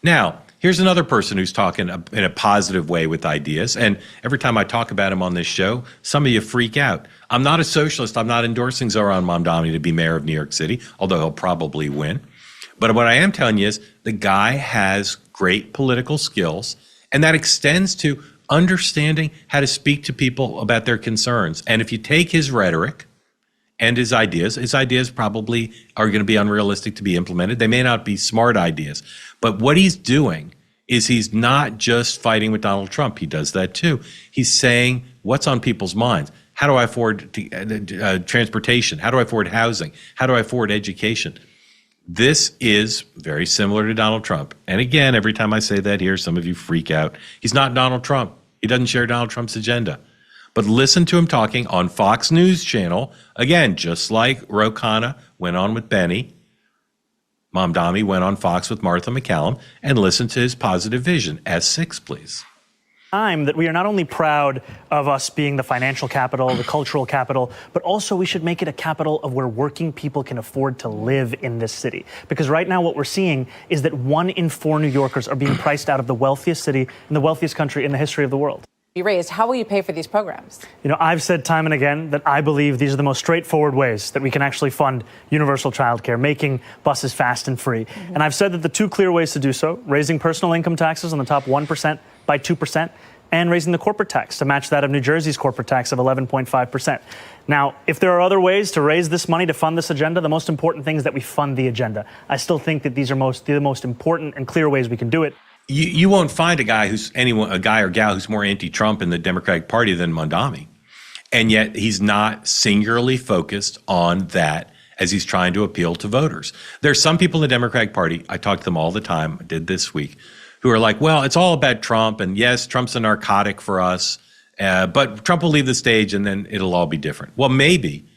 Now, here's another person who's talking in a positive way with ideas. And every time I talk about him on this show, some of you freak out. I'm not a socialist. I'm not endorsing Zohran Mamdani to be mayor of New York City, although he'll probably win. But what I am telling you is the guy has great political skills, and that extends to understanding how to speak to people about their concerns. And if you take his rhetoric and his ideas probably are going to be unrealistic to be implemented. They may not be smart ideas. But what he's doing is he's not just fighting with Donald Trump. He does that too. He's saying what's on people's minds. How do I afford transportation? How do I afford housing? How do I afford education? This is very similar to Donald Trump. And again, every time I say that here, some of you freak out. He's not Donald Trump. He doesn't share Donald Trump's agenda. But listen to him talking on Fox News Channel, again, just like Ro Khanna went on with Benny, Mamdani went on Fox with Martha McCallum, and listen to his positive vision. S6, please. Time that we are not only proud of us being the financial capital, the cultural capital, but also we should make it a capital of where working people can afford to live in this city. Because right now what we're seeing is that 1 in 4 New Yorkers are being priced out of the wealthiest city in the wealthiest country in the history of the world. Be raised. How will you pay for these programs? You know, I've said time and again that I believe these are the most straightforward ways that we can actually fund universal childcare, making buses fast and free. And I've said that the 2 clear ways to do so, raising personal income taxes on the top 1% by 2%, and raising the corporate tax to match that of New Jersey's corporate tax of 11.5%. Now, if there are other ways to raise this money to fund this agenda, the most important thing is that we fund the agenda. I still think that these are the most important and clear ways we can do it. You won't find a guy or gal who's more anti-Trump in the Democratic Party than Mamdani. And yet he's not singularly focused on that as he's trying to appeal to voters. There's some people in the Democratic Party, I talk to them all the time, I did this week, who are like, well, it's all about Trump. And yes, Trump's a narcotic for us, but Trump will leave the stage and then it'll all be different. Well, maybe,